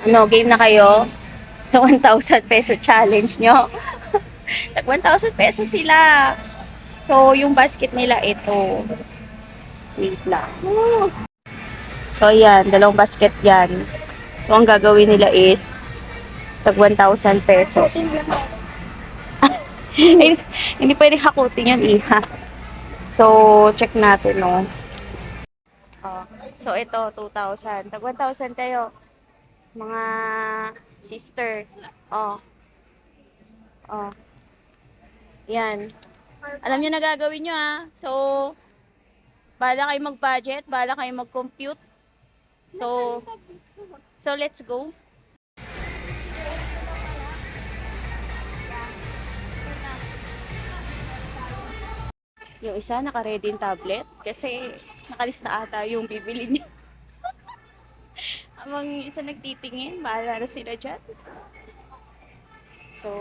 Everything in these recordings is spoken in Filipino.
Ano, game na kayo? Sa 1,000 peso challenge nyo. Tag 1,000 pesos sila. So, yung basket nila ito. Wait lang. So, ayan. Dalawang basket yan. So, ang gagawin nila is tag 1,000 pesos. hindi, hindi pwedeng hakutin yun, iha. So, check natin, no. Oh. So, ito, 2,000. Tag 1,000 kayo. Mga sister. Oh. Oh. Yan. Alam niyo na gagawin nyo, ha. So, bahala kayo mag-budget, bahala kayo mag-compute. So, let's go. Yung isa, naka-ready yung tablet. Kasi, nakalista ata yung bibili niya. Amang isa nagtitingin, bahala na sila dyan. So,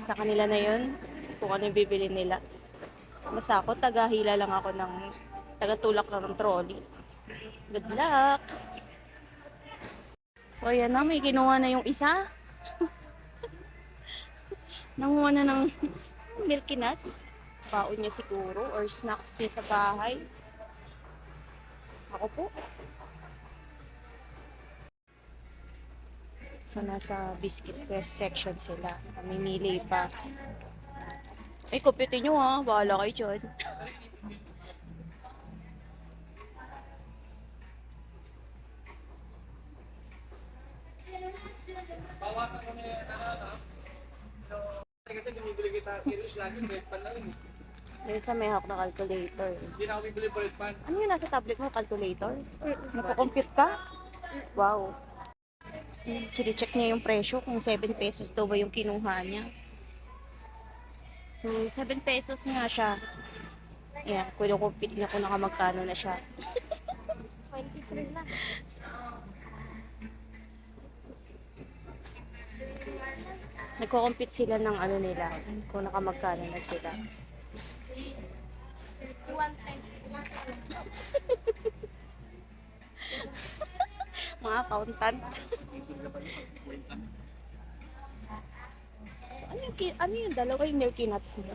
sa kanila na yun, kung ano yung bibili nila. Basta ako, tagahila lang ako ng, tagatulak lang ng trolley. Good luck! So, ayan na, may kinuha na yung isa. Nanguha na ng Milky Nuts. Baon niya siguro, or snacks niya sa bahay. Ako po. So, nasa biscuit press section sila. Mamimili pa. Ay, kumputin nyo ha. Bahala kayo dyan. Kasi bumibili kita series lagi bread pan lang eh. Ngayon sa may hawak na calculator. Hindi na ako bibili bread pan. Ano yung nasa tablet mo? Calculator? Nagko-compute ka? Wow. Chine-check niya yung presyo kung 7 pesos daw ba yung kinuha niya. So, 7 pesos nga siya. Ayan, kung niya kung nakamagkano na siya. 23 na. Nagko-compute sila ng ano nila, kung nakamagkano na sila. 31 times. Mga accountant. So, ano yung dalawa yung Milky Nuts mo?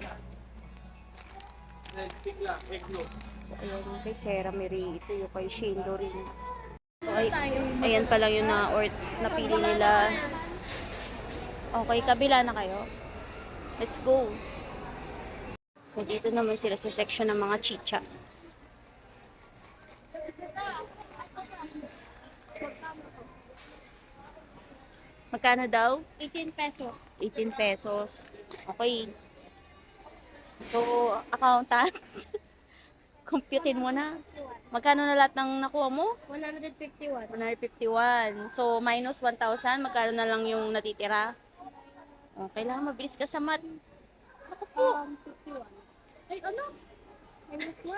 Stick lang, egg no. So, ayan yung kay Sarah Marie. Ito yung kay Shane Doreen. So, ayan pa lang yung napili nila. Okay, kabila na kayo. Let's go. So, dito naman sila sa section ng mga chicha. Magkano daw? 18 pesos. 18 pesos. Okay. So, accountant, computein mo na. Magkano na lahat ng nakuha mo? 151. 151. So, minus 1,000. Magkano na lang yung natitira? Okay lang, mabilis ka sa math. 51. Ay, ano? Minus 1.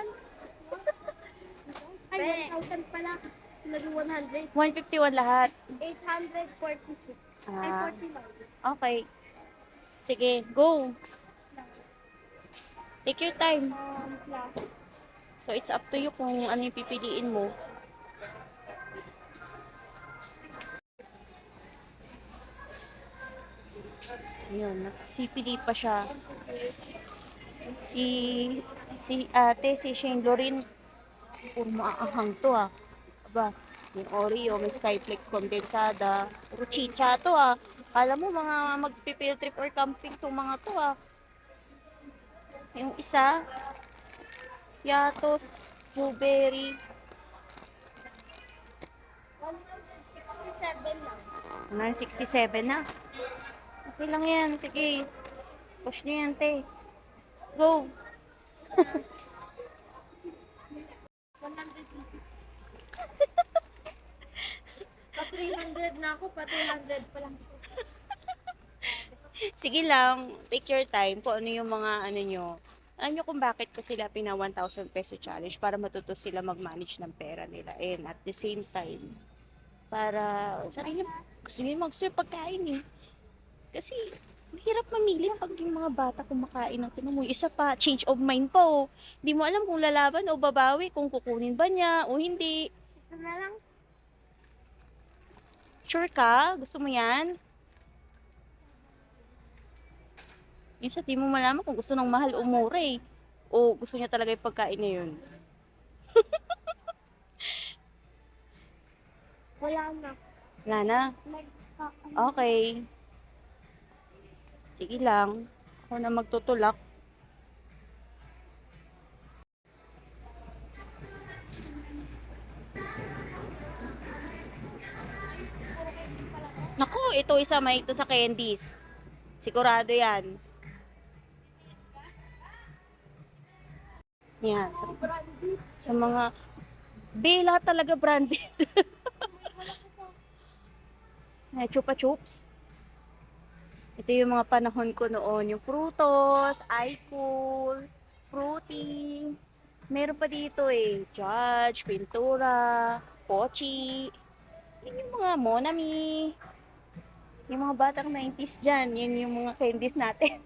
Ay, 1,000 pala. Naging 100. 151 lahat. 846. Ay, Ah. 49. Okay. Sige, go. Take your time. Plus. So, it's up to you kung ano yung pipiliin mo. Yun, pipili pa siya. Si ate, si Shane Lorin, puro maaahang to ah. Aba, yung Oreo, may Skyflex condensada. Puro chicha to ah. Kala mo mga magpipill trip or camping to mga to ah. Yung isa, Yatos, Blueberry. 167 lang. 167 na. Okay lang yan. Sige. Push nyo yan, te. Go. 186. Pa 300 na ako, pa 200 pa lang. Sige lang. Take your time kung ano yung mga ano nyo. Alam nyo kung bakit ko sila pina 1,000 peso challenge para matuto sila mag-manage ng pera nila. And at the same time, para sarili gusto nyo mag-serve pagkain eh. Kasi mahirap mamili pag yung mga bata kumakain ng tinan mo. Isa pa, change of mind pa oh. Hindi mo alam kung lalaban o babawi, kung kukunin ba niya o hindi. Ito na lang. Sure ka? Gusto mo yan? Minsan di mo malaman kung gusto ng mahal o mura eh. O gusto niya talaga yung pagkain na yun. Wala na. Wala na. Okay. Sige lang. Ako na magtutulak. Naku, ito isa may ito sa candies. Sigurado yan. Yan. Sa mga Bella talaga branded. Chupa Chups. Ito yung mga panahon ko noon. Yung Frutos, iCool, Fruity. Meron pa dito eh. Judge, Pintura, Pochi. Yun yung mga Monami. Yung mga batang 90s dyan. Yun yung mga candies natin.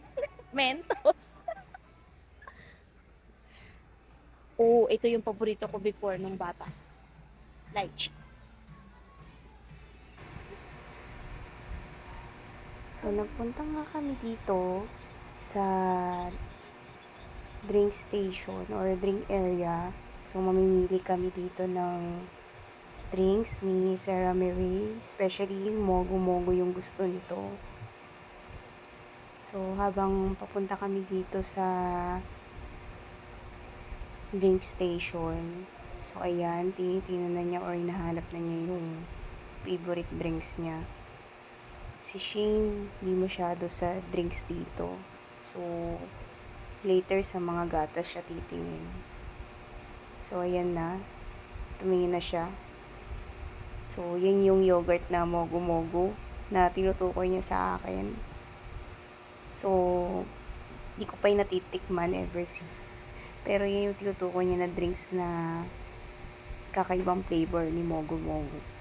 Mentos. Oo, ito yung paborito ko before nung bata. Lychee. So, nagpunta nga kami dito sa drink station or drink area. So, mamimili kami dito ng drinks ni Sarah Mary. Especially, mogo-mogo yung gusto nito. So, habang papunta kami dito sa drink station, so, ayan, tinitingnan na niya or hinahanap na niya yung favorite drinks niya. Si Shane, di masyado sa drinks dito. So, later sa mga gatas siya titingin. So, ayan na. Tumingin na siya. So, yan yung yogurt na mogo-mogo na tinutukoy niya sa akin. So, di ko pa yung natitikman ever since. Pero yan yung tinutukoy niya na drinks na kakaibang flavor ni mogo-mogo.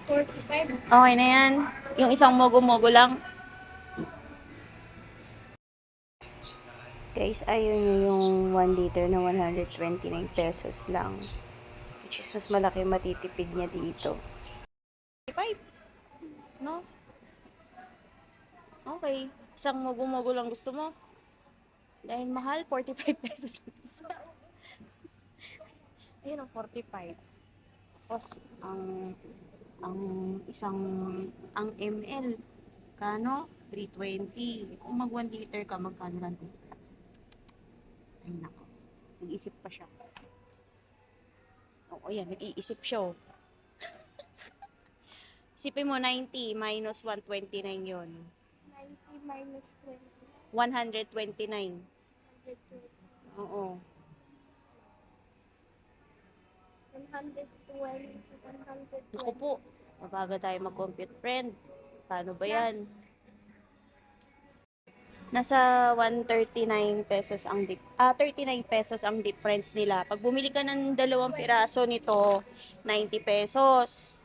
Okay na yan. Yung isang mogo-mogo lang. Guys, ayun nyo yung 1 liter na 129 pesos lang. Which is mas malaki matitipid niya dito. 5? No? Okay. Isang mogo-mogo lang gusto mo? Dahil mahal, 45 pesos. Ayun ang 45. Tapos, ang isang, ang ml, kano? 320. Kung mag 1 liter ka, magkano lang dito? Ay, nako. Nag-isip pa siya. Oo, yan. Nag-iisip siya. Isipin mo, 90 minus 129 yon. 90 minus 20. 129. 120. Oo. 120. 120. Ako po. Mabaga tayo mag-compute, friend. Paano ba yan? Nasa 139 pesos ang 39 pesos ang difference nila. Pag bumili ka ng 2 piraso nito, 90 pesos.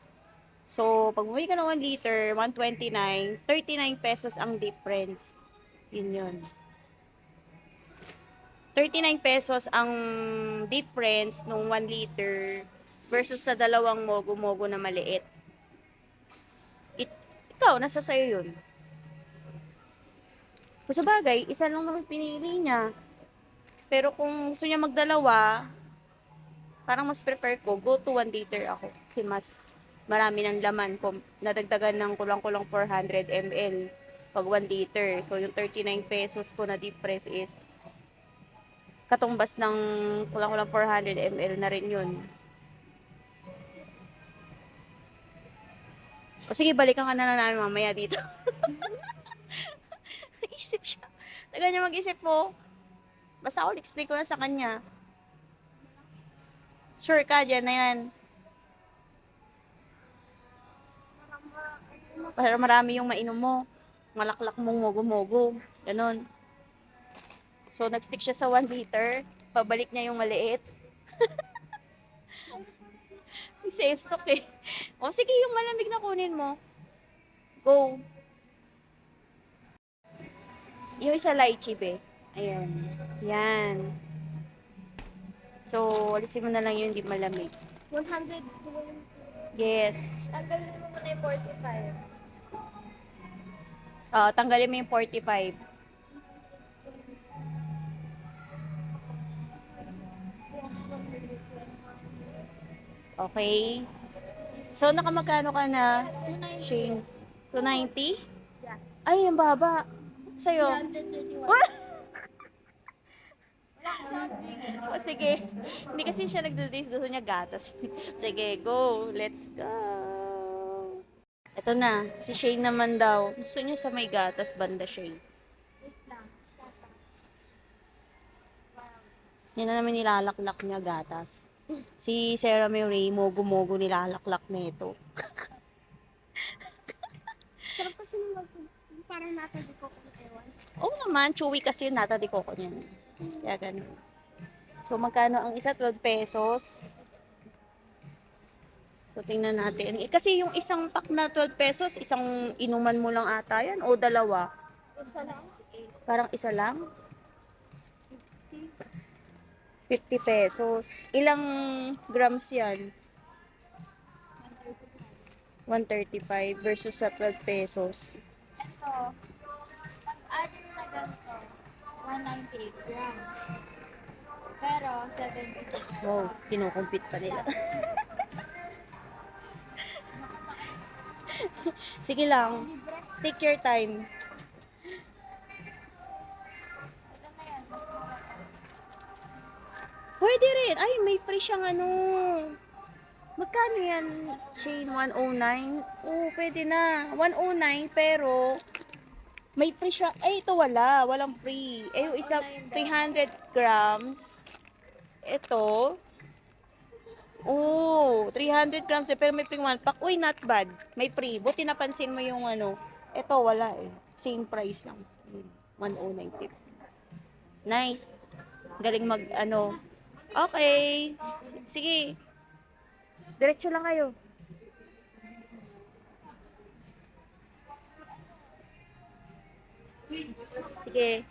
So, pag bumili ka ng 1 liter, 129, 39 pesos ang difference. Yun yun. 39 pesos ang difference nung 1 liter versus sa dalawang mogo-mogo na maliit. Ikaw, nasa sayo yun. Kung sa bagay, isa lang naman pinili niya. Pero kung gusto niya magdalawa, parang mas prefer ko, go to 1 liter ako. Kasi mas marami ng laman. Kung nadagdagan ng kulang-kulang 400 ml pag 1 liter. So, yung 39 pesos ko na difference is katumbas ng kulang-kulang 400 ml na rin yun. O sige, balikan ka na namin mamaya dito. Isip siya. Tagal niya mag-isip po. Basta ako explain ko na sa kanya. Sure ka, dyan na yan. Para marami yung mainom mo. Malaklak mong mogo-mogo. Ganon. So, nag-stick siya sa 1 liter. Pabalik niya yung maliit. Kasi stock eh. O, sige, yung malamig na kunin mo. Go. Yung isa lychee, be. Ayan. Yan. So, alisin mo na lang yung hindi malamig. 120. Yes. Tanggalin mo muna yung 45. Tanggalin mo yung 45. Yes, 100. Okay. So, nakamagkano ka na, 290. Shane? 290? Yeah. Ay, ang baba. Sa'yo? 331. What? Wala ka something. Sige. Hindi kasi siya nagdo-days. Gusto niya gatas. Sige, go. Let's go. Ito na. Si Shane naman daw. Gusto niya sa may gatas banda Shane. Wait lang. Tatas. Yan na naman nilalaklak niya gatas. Si Sarah May mogo-mogo nilalaklak nito. Sarap kasi nung parang nata di ko kung ewan. Oo naman. Chewy kasi yun. Nata di koko niyan. Kaya ganun. So, magkano ang isa? 12 pesos. So, tingnan natin. Kasi yung isang pack na 12 pesos, isang inuman mo lang ata yan o dalawa? Isa lang. Parang isa lang? 50 pesos. Ilang grams yan? 135 versus sa 12 pesos. Ito, pag-add na ganito, 198 grams. Pero, 70. Wow, kinukumpit pa nila. Sige lang. Libre. Take your time. Ito na yan. Pwede rin. Ay, may free siyang ano. Magkano yan? Chain 109? Oo, pwede na. 109 pero may free siya. Ay, ito wala. Walang free. Eh, yung isa 300 grams. Ito. Oo, 300 grams eh, pero may free one pack. Uy, not bad. May free. Buti napansin mo yung ano. Ito, wala eh. Same price lang. 109.50. Nice. Galing mag, ano. Okay. Sige. Diretso lang kayo. Sige.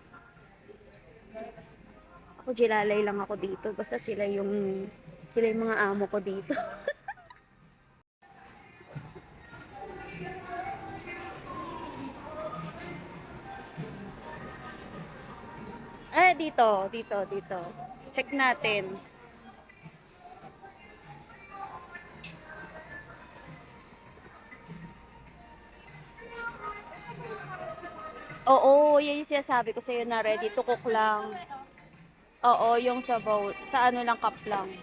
Ako jilalay lang ako dito. Basta sila yung mga amo ko dito. Dito. Check natin. Oo, yan yung sinasabi ko sa'yo na ready to cook lang. Oo, yung sa bowl. Sa ano lang, cup lang.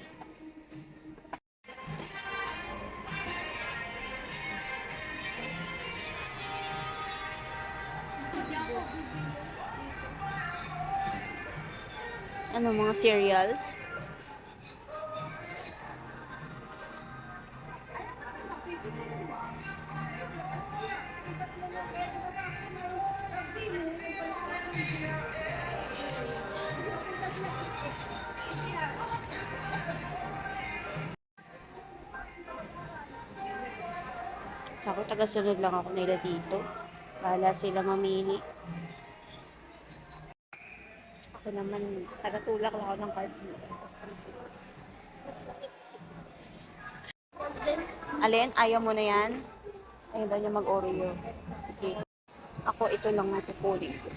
Ano, mga cereals? So, ako taga-sunod lang ako nila dito. Bahala sila mamili. Ako naman, taga-tulak lang ako ng card. Alin? Ayaw mo na yan? Ayaw daw niya mag-Oreo. Sige. Ako, ito lang ang kukunin ko.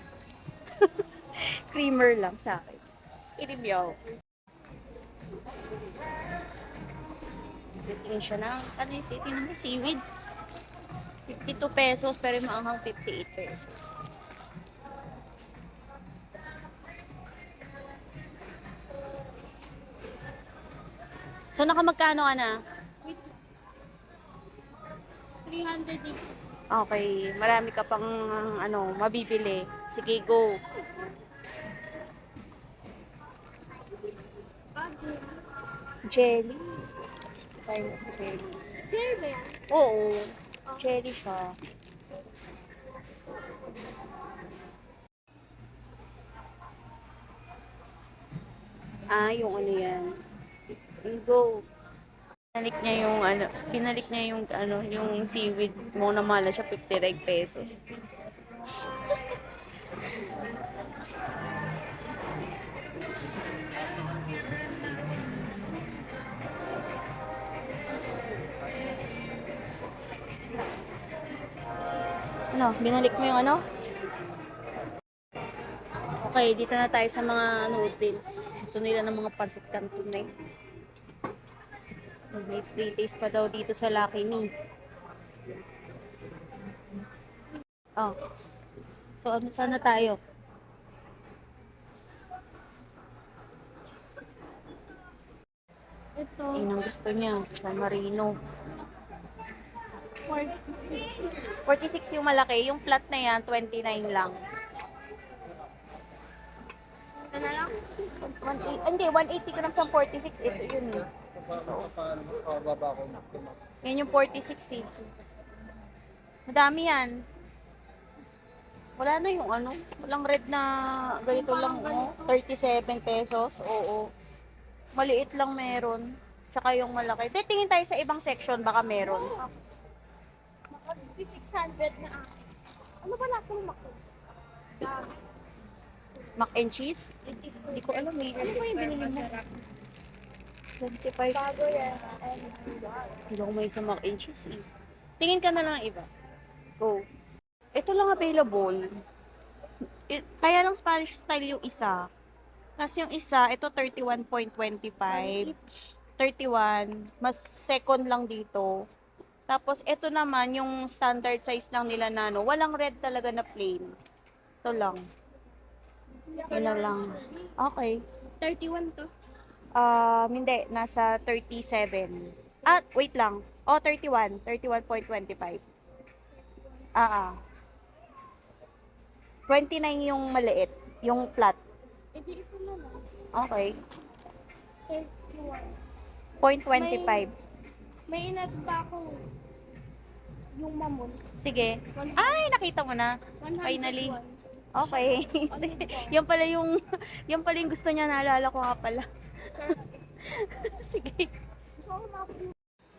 Creamer lang sa akin. Ilimyaw. Tingin siya ng, ano yung tingin mo? Seaweeds. 52 pesos, pero maanghang 58 pesos. So, nakamagkano ka na? 300 dito. Okay, marami ka pang ano, mabibili. Sige, go. Jelly. Tayo jelly. Jelly ba yan? Oo, jelly siya. Yung ano yan. Go. Pinalik niya yung seaweed mo na mala siya 50 pesos. Ano, binalik mo yung ano? Okay, dito na tayo sa mga noodles. Gusto nila ng mga pancit canton eh. May free taste pa daw dito sa Lucky Me. Oh. So, ano sana tayo? Ito, Yun ang gusto niya. San Marino. 46. 46 yung malaki. Yung flat na yan, 29 lang. Ito na lang. 180, hindi, 180 grams ang 46. Ito yun eh. Baba ko. Yan yung 46 eh. Madami yan. Wala na yung ano. Walang red na ganito lang. Oh. 37 pesos. Oo. Maliit lang meron. Tsaka yung malaki. Tingin tayo sa ibang section. Baka meron. Maka 600 na akin. Ano ba lasa ng mako? Mac and cheese. Hindi ko alam eh. Ano ba yung binili mo? 25. Bago yan. Hindi ako may sa mac and cheese eh. Tingin ka na lang iba. Go. Ito lang available. Kaya lang Spanish style yung isa. Kasi yung isa, ito 31.25. 31. Mas second lang dito. Tapos, ito naman, yung standard size lang nila na, no, walang red talaga na plain. Ito lang. Yun na lang. Okay. 31 to. Hindi. Nasa 37. Wait lang. 31. 31.25. 29 yung maliit. Yung flat. Eh, di ito na lang. Okay. 31. 0.25. May inad pa ako. Yung mamon. Sige. Ay, nakita mo na. 101. Finally. Okay. Sige. Yan pala yung gusto niya. Naalala ko nga pala. Sige.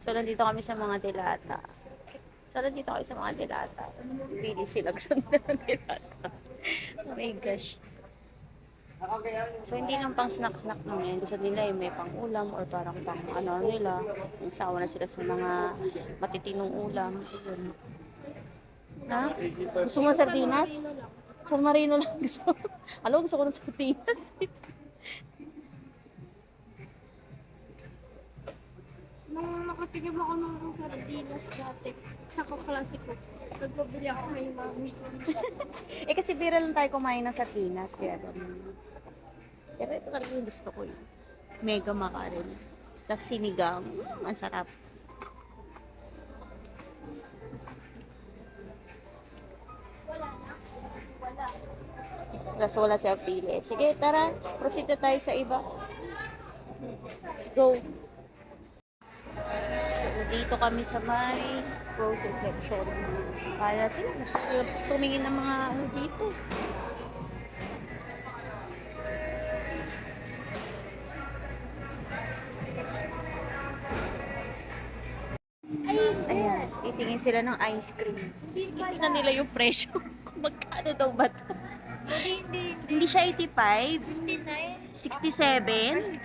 So, nandito kami sa mga delata. Really sila gusto nila ng delata. Oh my gosh. So, hindi lang pang snack-snack lang yan. Gusto nila yung may pang ulam or parang pang ano nila. Yung sawa na sila sa mga matitinong ulam. Ayun. Ha? Gusto mo sardinas? San Marino lang gusto. Alam, gusto ko ng sardinas. Nung nakatikim ako ng sardinas dati, sa kaklase ko, nagbabili ako kay mami. Kasi bira lang tayo kumain ng sardinas. Kaya ganun. Pero ito talaga yung gusto ko yun. Mega makarel. Tapos sinigang. Ang sarap. Wala na. Wala. Tapos wala siya pili. Sige, tara. Proceed na tayo sa iba. Let's go. So, dito kami sa may frozen section. Kaya sila tumingin ng mga ano dito. Ay, Ayan, titingin sila ng ice cream. hindi pala. Tingnan nila yung presyo. Kung magkano daw ba ito? Hindi. Hindi siya 85, 59? 67.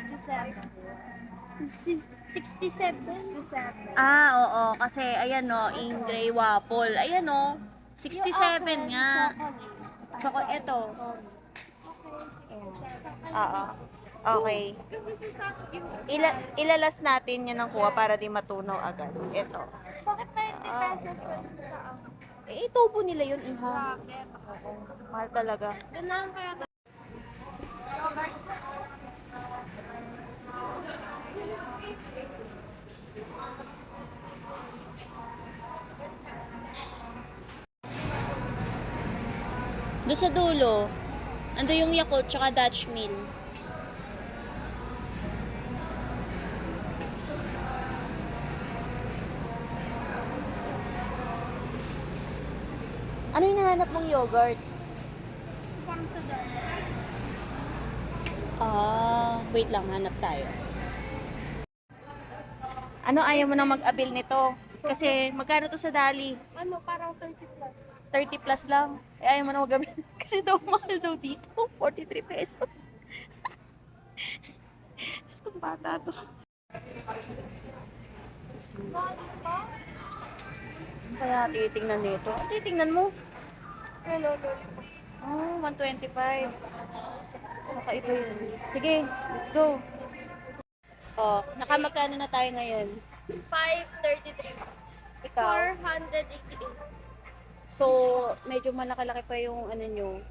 67. Oo, kasi ayan no, Ingray Waffle. Ayan no, 67 nga. Choco, ito. Oo. Okay. Kasi sa yung Ilalas natin yan ng kuha para di matunaw agad. Ito. bakit 90 pesos pa dun sa ako? Itubo nila yun, iha. Bakit? Mahal talaga. Doon na lang kaya Doon sa dulo, ando yung Yakult tsaka Dutch Mill. Ano yung nahanap mong yogurt? parang sa dami. Wait lang, hanap tayo. Ano, ayaw mo nang mag-abil nito? Kasi magkano to sa Dali? Ano, parang 30 plus. 30 plus lang. Ayaw mo nang mag-abil. Kasi daw mahal daw dito. 43 pesos. Diyos kong bata to. Bakit ba? Kaya titingnan nito. Titingnan mo. Ano, lollipop. Oh, 125. Nakaiba yun. Sige, let's go. Oh, nakamagkano na tayo ngayon? 533. Ikaw? 488. So, medyo malaki-laki pa yung ano nyo.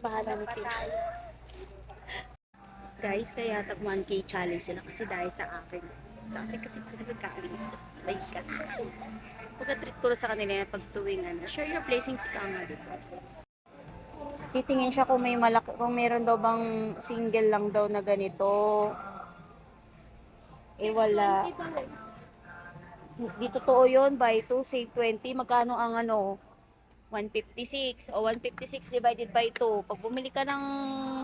Bahala na sila. Guys, kaya tag 1K challenge sila kasi dahil sa akin. Sa akin kasi sila nagkakaliit. Like ka. Pagka-treat ko sa kanila yung pagtuwing ano. Share your blessings ka nga dito. Titingin siya kung may malaki, kung meron daw bang single lang daw na ganito. Eh wala. Di totoo yun, buy 2, save 20. Magkano ang ano? 156. O 156 divided by 2. Pag bumili ka ng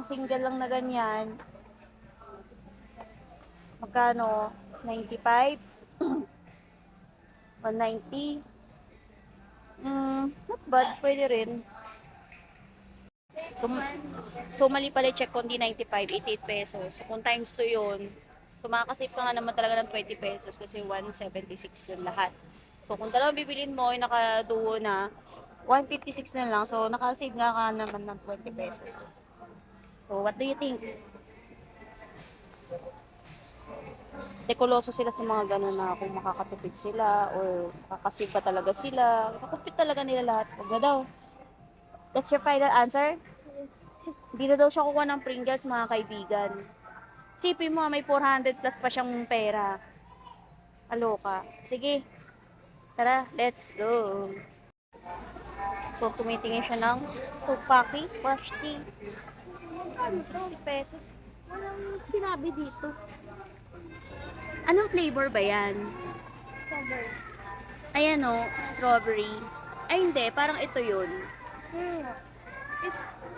single lang na ganyan, magkano? 95? 190? Not bad. Pwede rin. So mali pala check kung di 95, 88 pesos. So, kung times 2 yun, so makakasave ka nga naman talaga ng 20 pesos kasi 176 yun lahat. So kung dalawang bibilin mo, yung nakaduo na, 156 na lang. So nakasave nga ka naman ng 20 pesos. So what do you think? Tekuloso sila sa mga ganun na kung makakatupid sila or makakasave pa talaga sila. Makakupit talaga nila lahat. Huwag na daw. That's your final answer? Hindi na daw siya kukuha ng Pringles, mga kaibigan. Sipin mo, may 400 plus pa siyang pera. Aloka. Sige. Tara, let's go. So, tumitingin siya ng tupaki, wash tea. 60 pesos. Walang sinabi dito. Anong flavor ba yan? Strawberry. Ayan o, strawberry. Ay hindi, parang ito yun.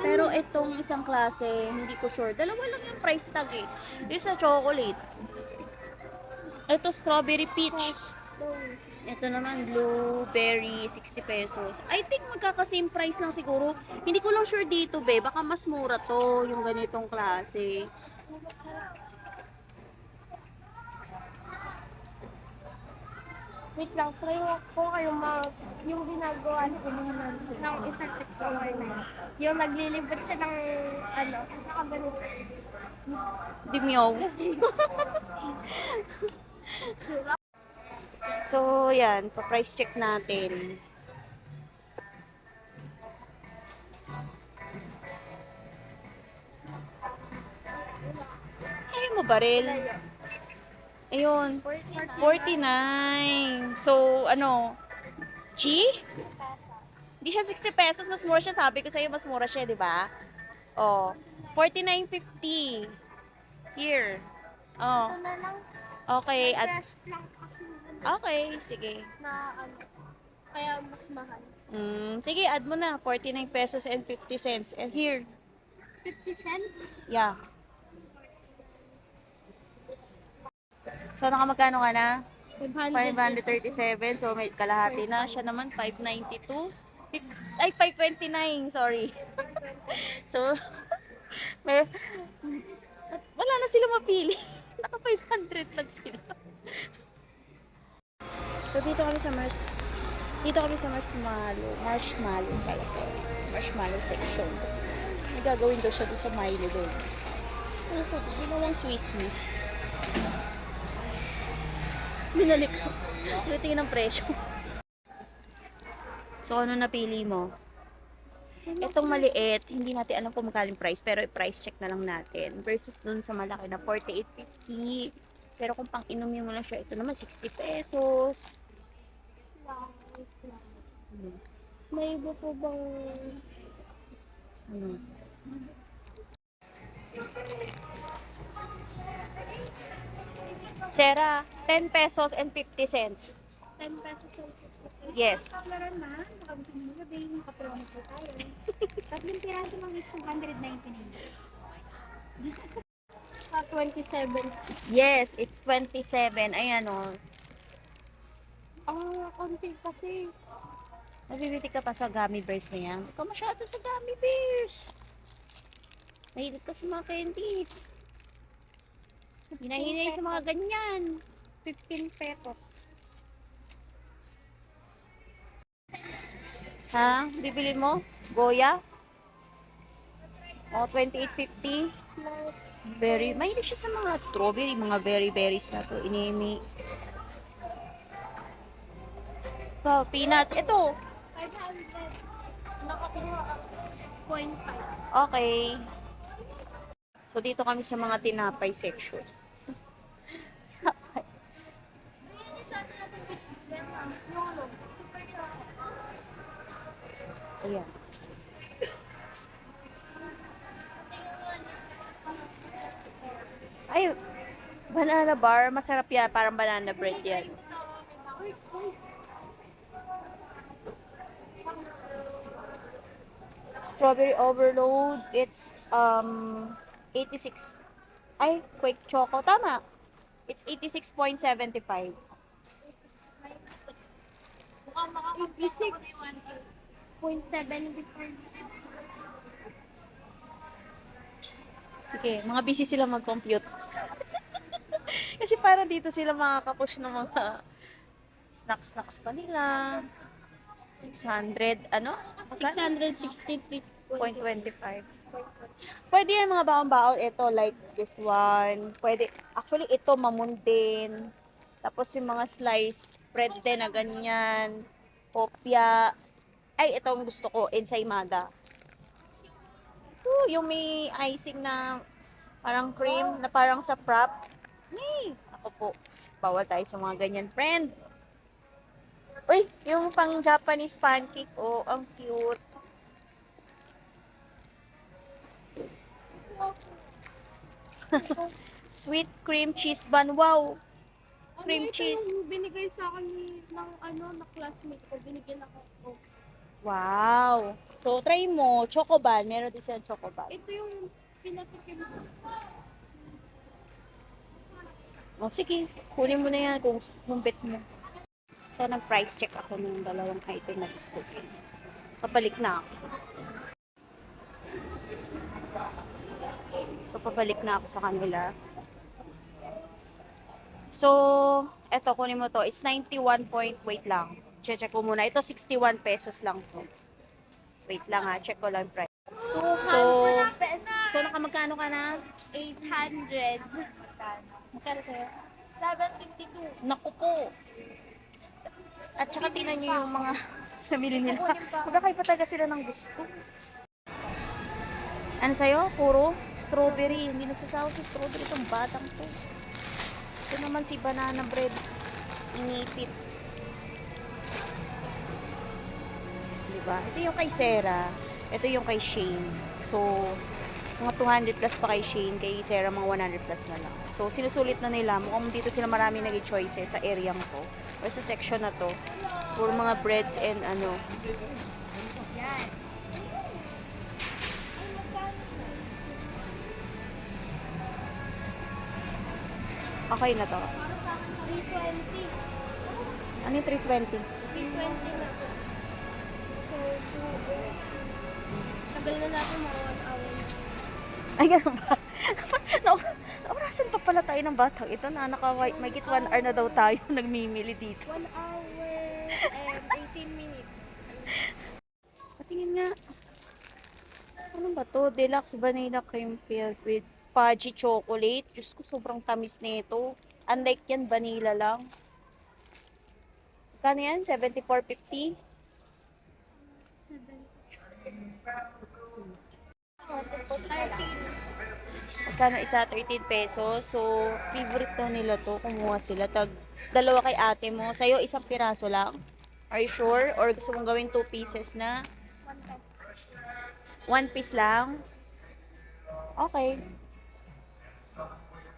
Pero itong isang klase, hindi ko sure. Dalawa lang yung price tag eh. Yung sa chocolate. Ito strawberry peach. Ito naman blueberry, 60 pesos. I think magkaka-same price lang siguro. Hindi ko lang sure dito be. Baka mas mura to, yung ganitong klase. Wait lang, try ko kayo yung ginagawa ng isang TikToker na yung naglilibot siya ng ano, nakaganito. Dimyaw. So, yan. Pa-price check natin. Ay, mo baril. Ayun. 49. So, ano? G? Hindi siya 60 pesos. Mas mura siya. Sabi ko sa'yo, mas mura siya, di ba? Oh. 49.50. Here. Oh. Ito na lang, Okay. At, fresh lang kasi okay. Sige. na ano, kaya mas mahal. Sige, add mo na. 49 pesos and 50 cents. And here. 50 cents? Yeah. So, nakamagkano ka na? 537. So, may kalahati na. Siya naman, 592. Ay, 529. Sorry. So, may, wala na sila mapili. Naka 500 lang sila. So, dito kami sa marshmallow pala, sorry. Marshmallow section kasi may gagawin daw siya doon sa Milo doon. Ano po, ginawang Swiss Miss. Binalik ko. Tingin ng presyo. So, ano napili mo? Itong maliit, hindi natin alam kung magkano yung price, pero i-price check na lang natin. Versus dun sa malaki na 48.50. Pero kung pang inumin mo lang siya, ito naman 60 pesos. May iba po bang Ano? Sera, 10 pesos and 50 cents. 10 pesos ang Yes. Meron na, baka gusto mo sabihin, makapromo po tayo. Tatlong piraso lang is 299. 27? Yes, it's 27. Ayan o. Konti kasi. Nabibiti ka pa sa gummy bears na yan. Huwag ka masyado sa gummy bears. Mahilig ka sa mga candies. Hinahinay sa mga ganyan. 15 pesos. Ha? Bibili mo? Goya? O, 28.50. Plus, Berry. Mahilig siya sa mga strawberry, mga berries na to. Inimi. So, peanuts. Ito. 500. Nakakuha ako. 0.5. Okay. So, dito kami sa mga tinapay section. Ayun yung sa atin natin binigyan na. Yung ano, super shock. Ayan. Ay, banana bar. Masarap yan. Parang banana bread yan. Strawberry overload. It's 86. Ay, Quake Choco. Tama. It's 86.75. Mukhang makakapisa ko ni 1.7. Sige, mga busy sila mag-compute. Kasi para dito sila makakapush ng mga snacks pa nila. 600, ano? 663.25. 0.25. Pwede yan mga baon-baon. Ito, like this one. Pwede. Actually, ito, mamun din. Tapos yung mga slice bread din na ganyan. Kopya. Ay, ito ang gusto ko. Ensaymada. Yung may icing na parang cream, na parang sa frap. Hey, ako po. Bawal tayo sa mga ganyan, friend. Uy, yung pang Japanese pancake. Oh, ang cute. Sweet cream cheese bun. Wow. Cream cheese. Yung binigay sa akin na classmate ko. Binigyan ako. Oh. Wow. So, try mo. Chocoban. Meron din silang chocoban. Ito yung pinatikim sa O, sige. Kunin mo na yan kung bet mo. So, nag-price check ako ng dalawang item na gusto ko. Papalik na ako. So, pabalik na ako sa kanila. So, eto, kunin mo to. It's 91 point. Wait lang. Check ko muna. Ito, 61 pesos lang to. Wait lang ha. Check ko lang yung price. 200 pesos. So, nakamagkano ka na? 800. Magkano sa'yo? 752. Naku po. At saka tingnan nyo yung mga namili nila. Kukunin pa ako. Magkakaiba talaga sila ng gusto. Ano sa'yo? Puro strawberry. Hindi nagsasawa sa strawberry itong batang to. Ito naman si banana bread. Inipit. Diba? Ito yung kay Sarah. Ito yung kay Shane. So, mga 200 plus pa kay Shane. Kay Sarah, mga 100 plus na lang. So, sinusulit na nila. Mukhang dito sila marami naging choices sa area ko. O sa section na to. Puro mga breads and ano. Yan. Okay na to. 320. Ano yung 320? 320 na. So, tagal na natin mga 1 hour na. Ay, ganun ba? Naurasan pa pala tayo ng batang ito na may git 1 hour na daw tayo nagmimili dito. 1 hour and 18 minutes. Patingin nga. Ano ba to? Deluxe vanilla cream filled with fudgy chocolate. Diyos ko, sobrang tamis nito. Unlike yan, vanilla lang. Kano yan? 74.50? 13. Magkano isa? 13 pesos. So, favorite daw nila to. Kumuha sila. Dalawa kay ate mo. Sa'yo, isang piraso lang. Are you sure? Or gusto mong gawin 2 pieces na? 1 piece lang? Okay.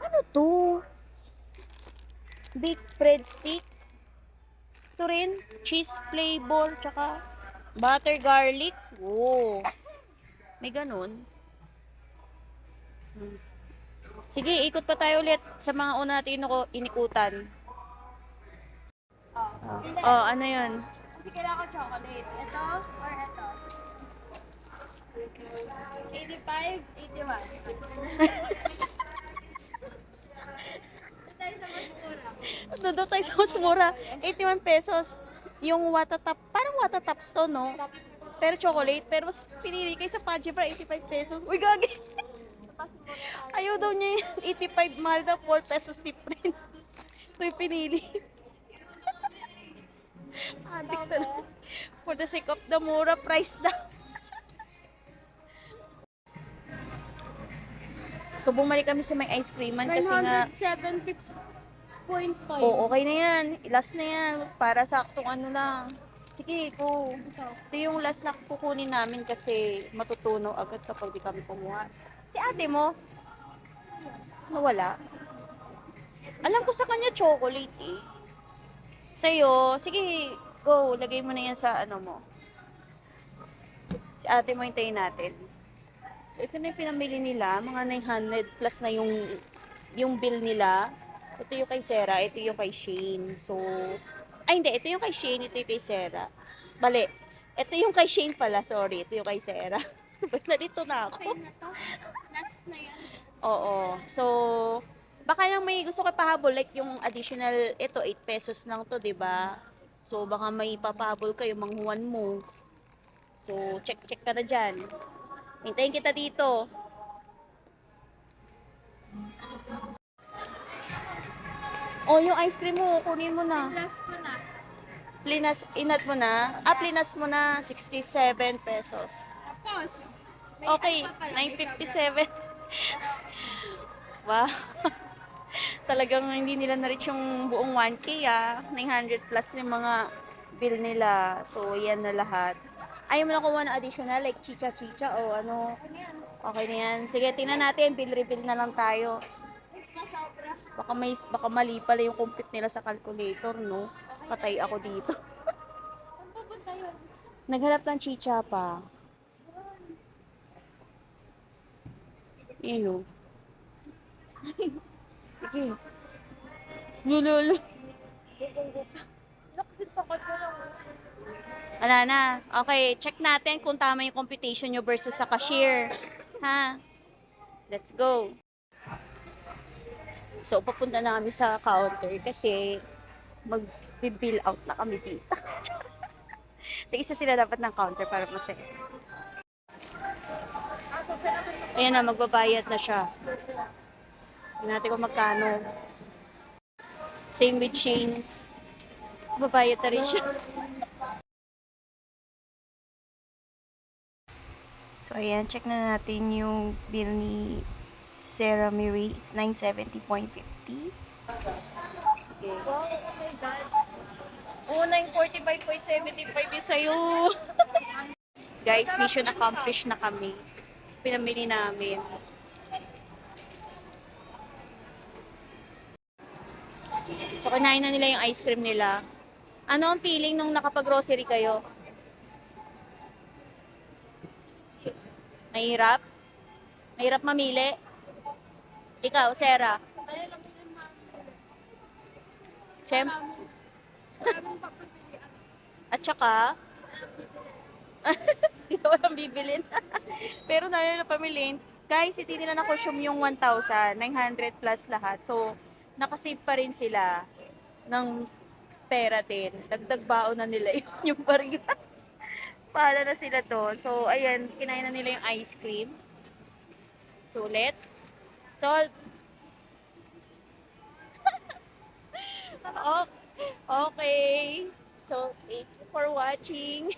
Ano to? Baked breadstick. Ito rin. Cheese flavor. Tsaka butter garlic. Wow. May ganun. Sige, ikot pa tayo ulit sa mga una natin inikutan. Oh, ano yun? Hindi kailangan ko chocolate. Ito or ito? 85, 81. Ito tayo sa mas mura. Doon tayo sa mas mura. 81 pesos. Yung watatap pa Parang Watatops to, no? Pero chocolate. Pero mas pinili kayo sa Fudgy Bar, 85 pesos. Uy, gagi! Ayaw daw niya yung 85, mahal daw 4 pesos difference. Ito yung pinili. Addict na. For the sake of the mura price daw. So, bumalik kami sa may ice creaman kasi nga, 170.5. oh, okay na yan. Last na yan. Para saktong ano lang. Sige, go. Ito yung last na kukunin namin kasi matutunaw agad kapag di kami kumuha. Si ate mo, nawala. Alam ko sa kanya chocolate eh. Sa'yo, sige, go. Lagay mo na yan sa ano mo. Si ate mo, hintayin natin. So, ito na yung pinamili nila. Mga 900 plus na yung bill nila. Ito yung kay Sarah, ito yung kay Shane. So, ay hindi, ito yung kay Shane, ito yung kay Sarah. Bali, ito yung kay Shane pala, sorry. Ito yung kay Sarah. Ba't nalito na ako? Okay na to. Last na yan. Oo. So, baka lang may gusto ka pahabol, like yung additional, ito, 8 pesos lang to, 'di ba? So, baka may papahabol kayo, manghuwan mo. So, check ka na dyan. Hintayin kita dito. Oh, yung ice cream mo, kunin mo na. Last ko na. Inat mo na. Plinas mo na, 67 pesos. Tapos, may Okay, ano pa pala, may 957. Wow. Talagang hindi nila na-reach yung buong 1K 900 plus yung mga bill nila. So, yan na lahat. Ayaw mo na kuha ng additional, like chicha-chicha o ano. Okay na yan. Sige, tingnan natin. Bill-rebill na lang tayo. sobra. Baka mali pala yung compute nila sa calculator, no? Patay ako dito. Saan pupunta yun? Naghanap ng chicha pa. Yun, oh. Sige. Lululu. Nakasip pa ko lang. Wala na. Okay, check natin kung tama yung computation nyo versus sa cashier. Ha? Let's go. So, papunta na kami sa counter kasi mag-bill out na kami dito. Tigisa sila dapat ng counter para masaya. Ayan na, magbabayad na siya. Tingnan natin kung magkano. Same with Shane. Magbabayad na rin siya. So, ayan, check na natin yung bill ni Sarah Mary. It's 970.50. Okay. Wow, oh my God. Oo, 945.75 yung sa'yo. Guys, mission accomplished na kami. Pinamili namin. So, kinain na nila yung ice cream nila. Ano ang feeling nung nakapag-grocery kayo? Mahirap? Mahirap mamili? Ikaw, Sarah? Mahirap din Siyempre. maraming papapilian. At saka, hindi ko walang bibilin. Pero dahil na pamilin, guys, hindi nila na-consume yung 1,000, 900 plus lahat. So, nakasave pa rin sila ng pera din. Dagdag baon na nila yung barya. Pahala na sila doon. So, ayan, kinain na nila yung ice cream. Sulit. Salt. Okay. So, thank you for watching.